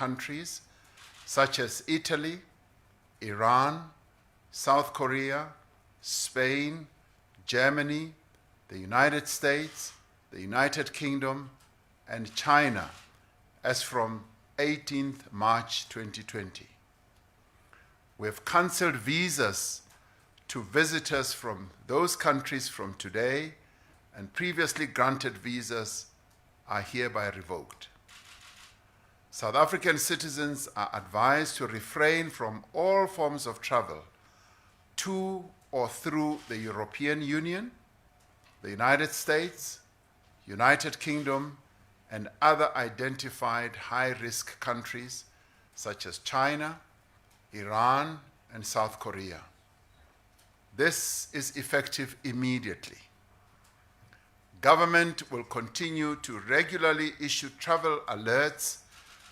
countries such as Italy, Iran, South Korea, Spain, Germany, the United States, the United Kingdom, and China as from 18th March 2020. We have cancelled visas to visitors from those countries from today, and previously granted visas are hereby revoked. South African citizens are advised to refrain from all forms of travel to or through the European Union, the United States, United Kingdom, and other identified high-risk countries such as China, Iran, and South Korea. This is effective immediately. Government will continue to regularly issue travel alerts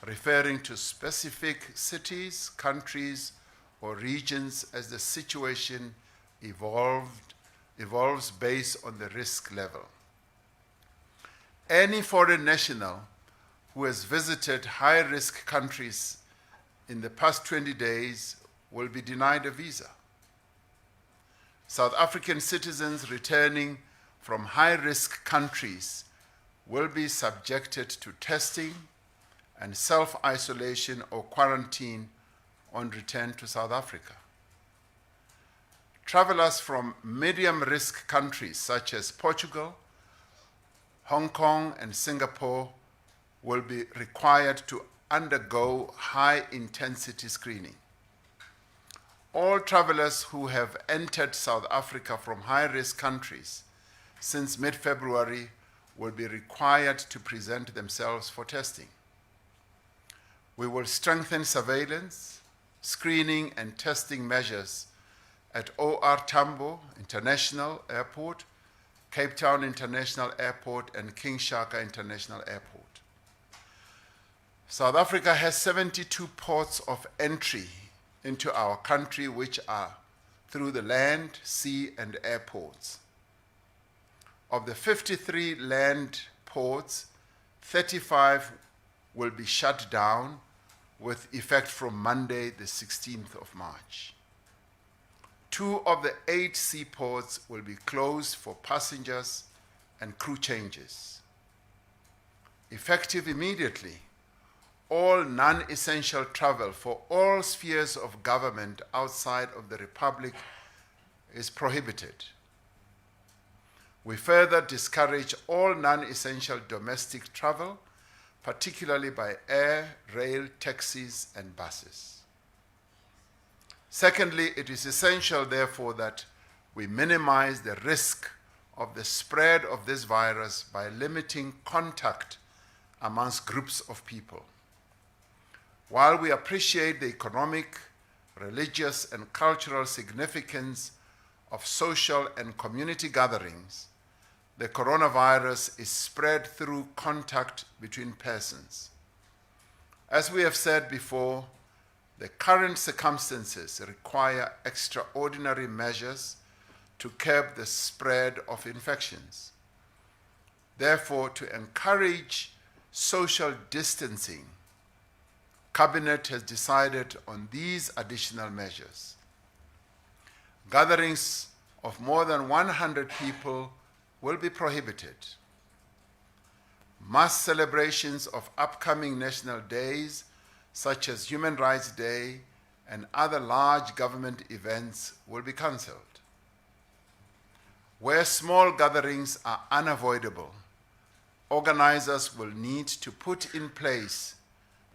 referring to specific cities, countries, or regions as the situation evolves based on the risk level. Any foreign national who has visited high-risk countries in the past 20 days will be denied a visa. South African citizens returning from high-risk countries will be subjected to testing and self-isolation or quarantine on return to South Africa. Travelers from medium-risk countries such as Portugal, Hong Kong, and Singapore will be required to undergo high-intensity screening. All travelers who have entered South Africa from high-risk countries since mid-February will be required to present themselves for testing. We will strengthen surveillance, screening, and testing measures at OR Tambo International Airport, Cape Town International Airport, and King Shaka International Airport. South Africa has 72 ports of entry into our country, which are through the land, sea, and airports. Of the 53 land ports, 35 will be shut down with effect from Monday, the 16th of March. 2 of the 8 seaports will be closed for passengers and crew changes. Effective immediately, all non-essential travel for all spheres of government outside of the Republic is prohibited. We further discourage all non-essential domestic travel, particularly by air, rail, taxis, and buses. Secondly, it is essential, therefore, that we minimize the risk of the spread of this virus by limiting contact amongst groups of people. While we appreciate the economic, religious, and cultural significance of social and community gatherings, the coronavirus is spread through contact between persons. As we have said before, the current circumstances require extraordinary measures to curb the spread of infections. Therefore, to encourage social distancing, Cabinet has decided on these additional measures. Gatherings of more than 100 people will be prohibited. Mass celebrations of upcoming national days, such as Human Rights Day and other large government events, will be cancelled. Where small gatherings are unavoidable, organizers will need to put in place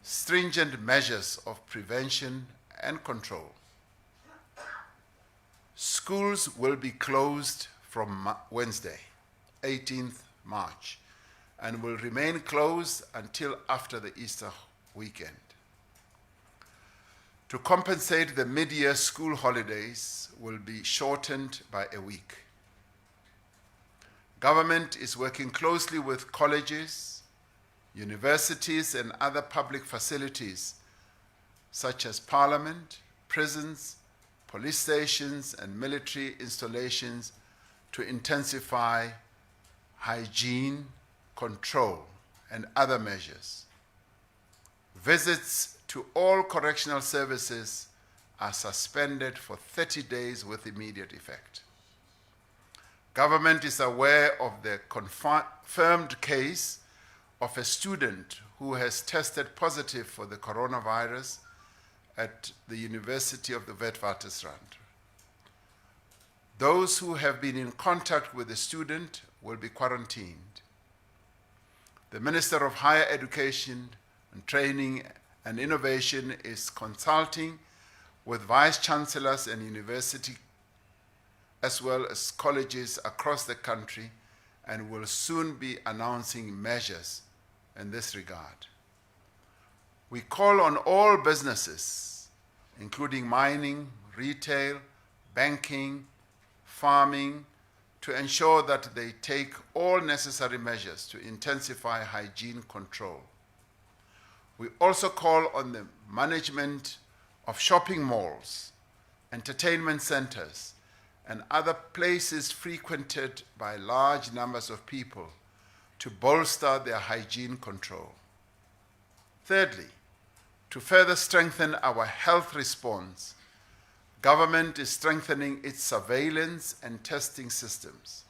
stringent measures of prevention and control. Schools will be closed from Wednesday, 18th March, and will remain closed until after the Easter weekend. To compensate, the mid-year school holidays will be shortened by a week. Government is working closely with colleges, universities, and other public facilities such as parliament, prisons, police stations, and military installations to intensify hygiene, control, and other measures. Visits to all correctional services are suspended for 30 days with immediate effect. Government is aware of the confirmed case of a student who has tested positive for the coronavirus at the University of the Witwatersrand. Those who have been in contact with the student will be quarantined. The Minister of Higher Education and Training and Innovation is consulting with vice chancellors and university as well as colleges across the country and will soon be announcing measures in this regard. We call on all businesses, including mining, retail, banking, farming, to ensure that they take all necessary measures to intensify hygiene control. We also call on the management of shopping malls, entertainment centers, and other places frequented by large numbers of people to bolster their hygiene control. Thirdly, to further strengthen our health response, government is strengthening its surveillance and testing systems.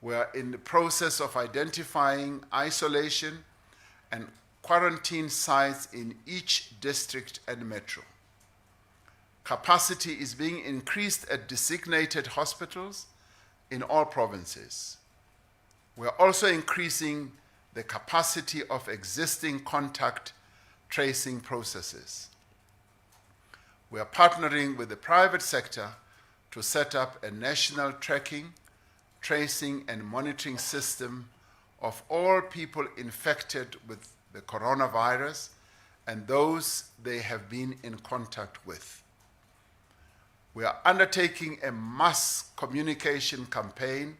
We are in the process of identifying isolation and quarantine sites in each district and metro. Capacity is being increased at designated hospitals in all provinces. We are also increasing the capacity of existing contact tracing processes. We are partnering with the private sector to set up a national tracking, tracing, and monitoring system of all people infected with the coronavirus and those they have been in contact with. We are undertaking a mass communication campaign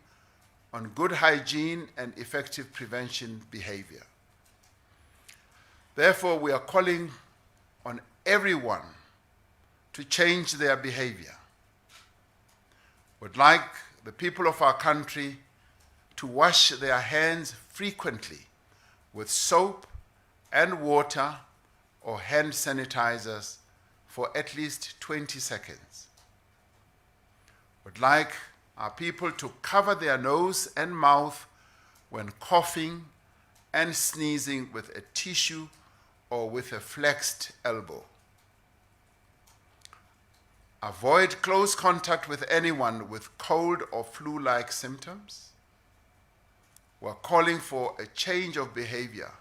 on good hygiene and effective prevention behavior. Therefore, we are calling on everyone to change their behavior. We'd like the people of our country to wash their hands frequently with soap and water or hand sanitizers for at least 20 seconds. We'd like our people to cover their nose and mouth when coughing and sneezing with a tissue or with a flexed elbow. Avoid close contact with anyone with cold or flu-like symptoms. We're calling for a change of behavior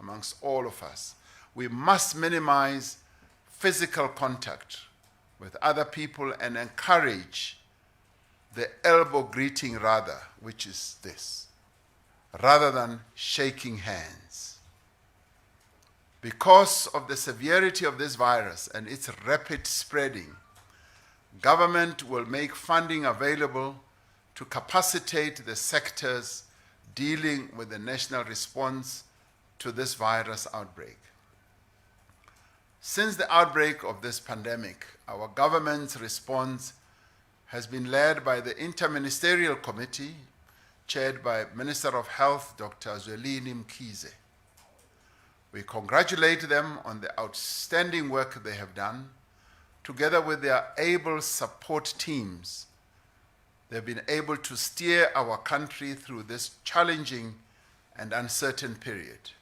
amongst all of us. We must minimize physical contact with other people and encourage the elbow greeting which is this, rather than shaking hands. Because of the severity of this virus and its rapid spreading, government will make funding available to capacitate the sectors dealing with the national response to this virus outbreak. Since the outbreak of this pandemic, our government's response has been led by the Interministerial Committee, chaired by Minister of Health, Dr. Zwelini Mkhize. We congratulate them on the outstanding work they have done. Together with their able support teams, they've been able to steer our country through this challenging and uncertain period.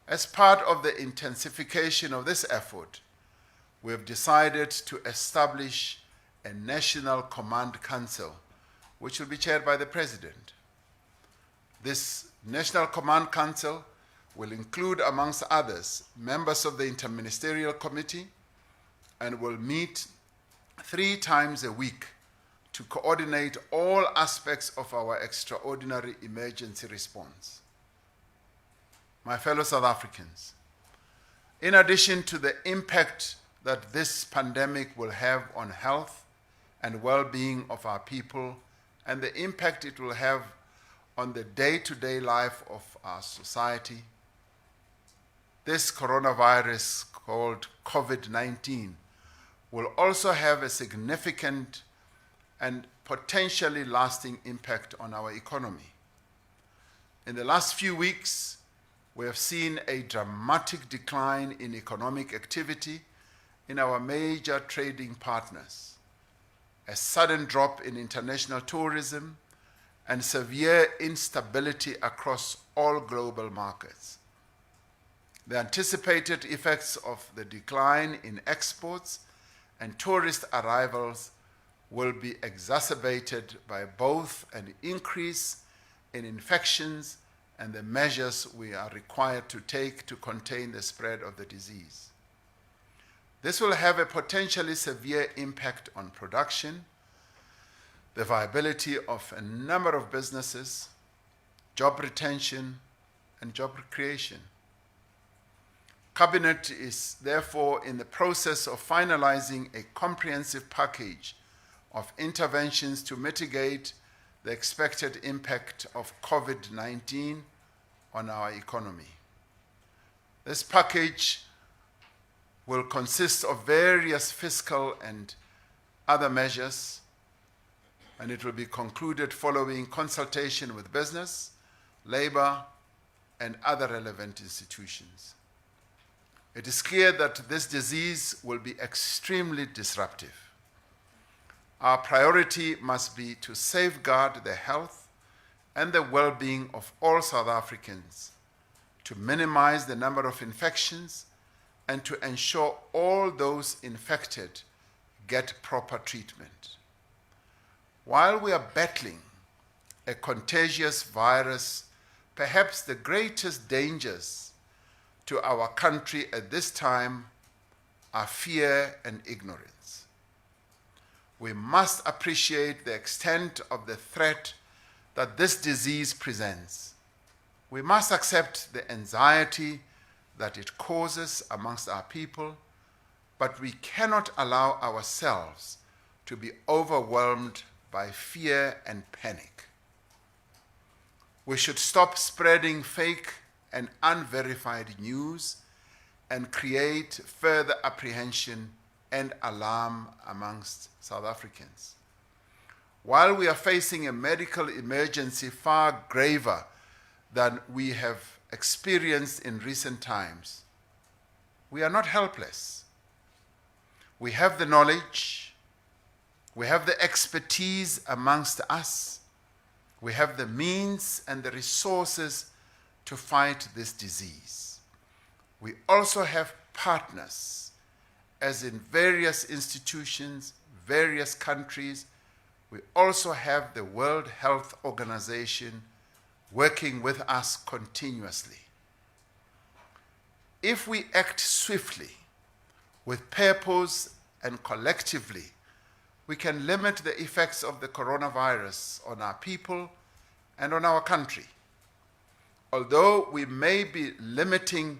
As part of the intensification of this effort, we have decided to establish a National Command Council, which will be chaired by the President. This National Command Council will include, amongst others, members of the Interministerial Committee and will meet 3 times a week to coordinate all aspects of our extraordinary emergency response. My fellow South Africans, in addition to the impact that this pandemic will have on health and well-being of our people and the impact it will have on the day-to-day life of our society, this coronavirus called COVID-19 will also have a significant and potentially lasting impact on our economy. In the last few weeks, we have seen a dramatic decline in economic activity in our major trading partners, a sudden drop in international tourism, and severe instability across all global markets. The anticipated effects of the decline in exports and tourist arrivals will be exacerbated by both an increase in infections and the measures we are required to take to contain the spread of the disease. This will have a potentially severe impact on production, the viability of a number of businesses, job retention, and job creation. Cabinet is therefore in the process of finalizing a comprehensive package of interventions to mitigate the expected impact of COVID-19 on our economy. This package will consist of various fiscal and other measures, and it will be concluded following consultation with business, labor, and other relevant institutions. It is clear that this disease will be extremely disruptive. Our priority must be to safeguard the health and the well-being of all South Africans, to minimize the number of infections, and to ensure all those infected get proper treatment. While we are battling a contagious virus, perhaps the greatest dangers to our country at this time are fear and ignorance. We must appreciate the extent of the threat that this disease presents. We must accept the anxiety that it causes amongst our people, but we cannot allow ourselves to be overwhelmed by fear and panic. We should stop spreading fake and unverified news and create further apprehension and alarm amongst South Africans. While we are facing a medical emergency far graver than we have experienced in recent times, we are not helpless. We have the knowledge, we have the expertise amongst us, we have the means and the resources to fight this disease. We also have partners, as in various institutions, various countries. We also have the World Health Organization working with us continuously. If we act swiftly, with purpose and collectively, we can limit the effects of the coronavirus on our people and on our country. Although we may be limiting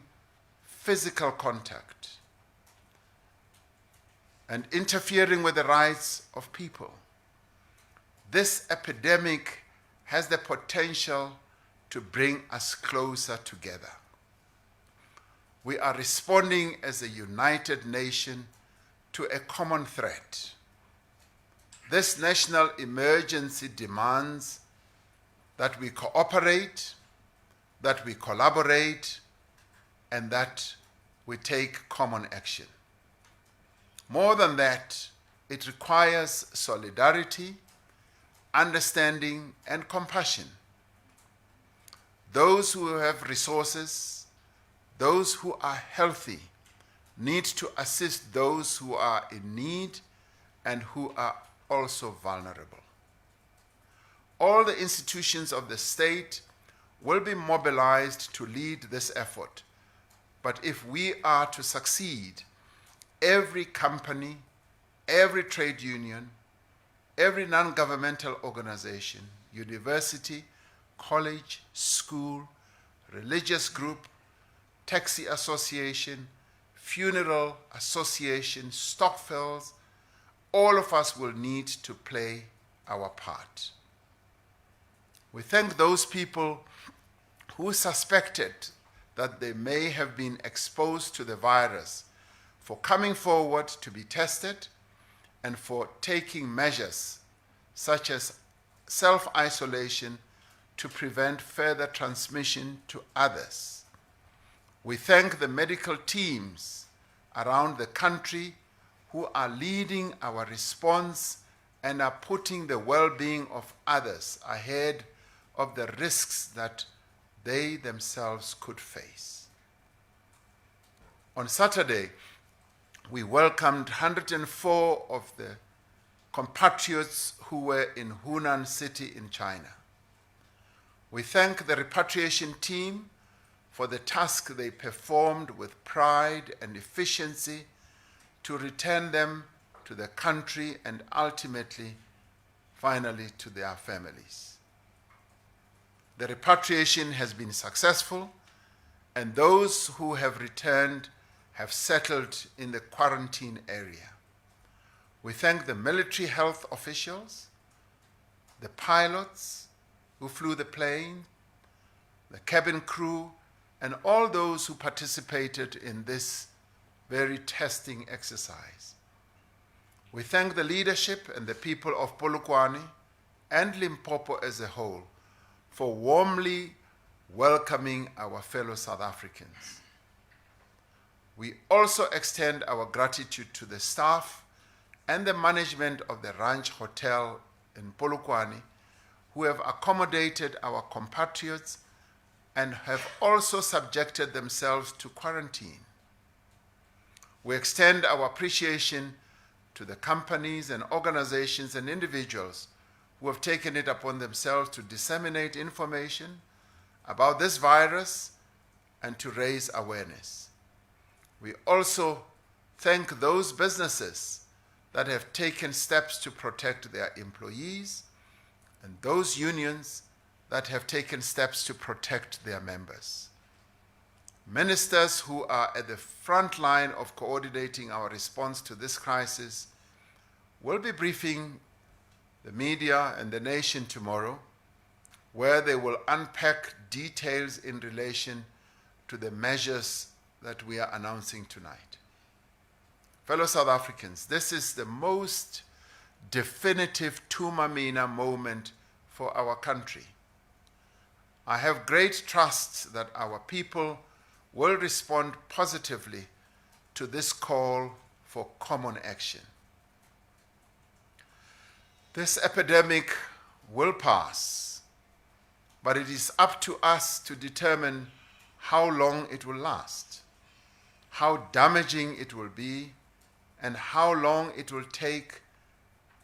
physical contact and interfering with the rights of people, this epidemic has the potential to bring us closer together. We are responding as a united nation to a common threat. This national emergency demands that we cooperate, that we collaborate, and that we take common action. More than that, it requires solidarity, understanding, and compassion. Those who have resources, those who are healthy, need to assist those who are in need and who are also vulnerable. All the institutions of the state will be mobilized to lead this effort. But if we are to succeed, every company, every trade union, every non-governmental organization, university, college, school, religious group, taxi association, funeral association, stockfills, all of us will need to play our part. We thank those people who suspected that they may have been exposed to the virus for coming forward to be tested and for taking measures such as self-isolation to prevent further transmission to others. We thank the medical teams around the country who are leading our response and are putting the well-being of others ahead of the risks that they themselves could face. On Saturday, we welcomed 104 of the compatriots who were in Hunan City in China. We thank the repatriation team for the task they performed with pride and efficiency to return them to the country and ultimately, finally, to their families. The repatriation has been successful, and those who have returned have settled in the quarantine area. We thank the military health officials, the pilots who flew the plane, the cabin crew, and all those who participated in this very testing exercise. We thank the leadership and the people of Polokwane and Limpopo as a whole for warmly welcoming our fellow South Africans. We also extend our gratitude to the staff and the management of the Ranch Hotel in Polokwane, who have accommodated our compatriots and have also subjected themselves to quarantine. We extend our appreciation to the companies and organizations and individuals who have taken it upon themselves to disseminate information about this virus and to raise awareness. We also thank those businesses that have taken steps to protect their employees and those unions that have taken steps to protect their members. Ministers who are at the front line of coordinating our response to this crisis will be briefing the media and the nation tomorrow, where they will unpack details in relation to the measures that we are announcing tonight. Fellow South Africans, this is the most definitive Tumamina moment for our country. I have great trust that our people will respond positively to this call for common action. This epidemic will pass, but it is up to us to determine how long it will last, how damaging it will be, and how long it will take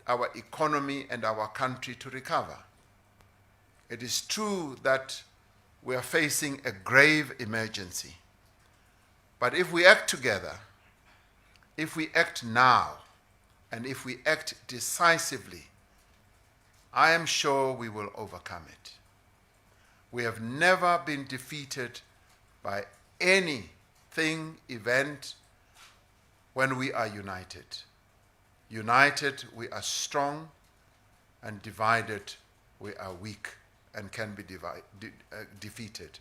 our economy and our country to recover. It is true that we are facing a grave emergency. But if we act together, if we act now, and if we act decisively, I am sure we will overcome it. We have never been defeated by anything, event, when we are united. United, we are strong, and divided, we are weak and can be defeated.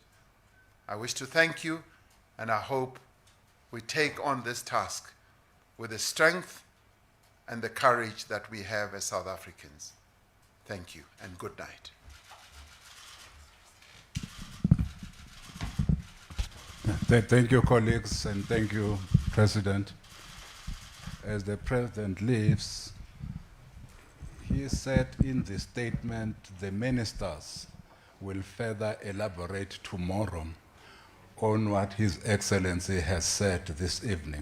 I wish to thank you, and I hope we take on this task with the strength and the courage that we have as South Africans. Thank you, and good night. Thank you, colleagues, and thank you, President. As the President leaves, he said in the statement the ministers will further elaborate tomorrow on what His Excellency has said this evening.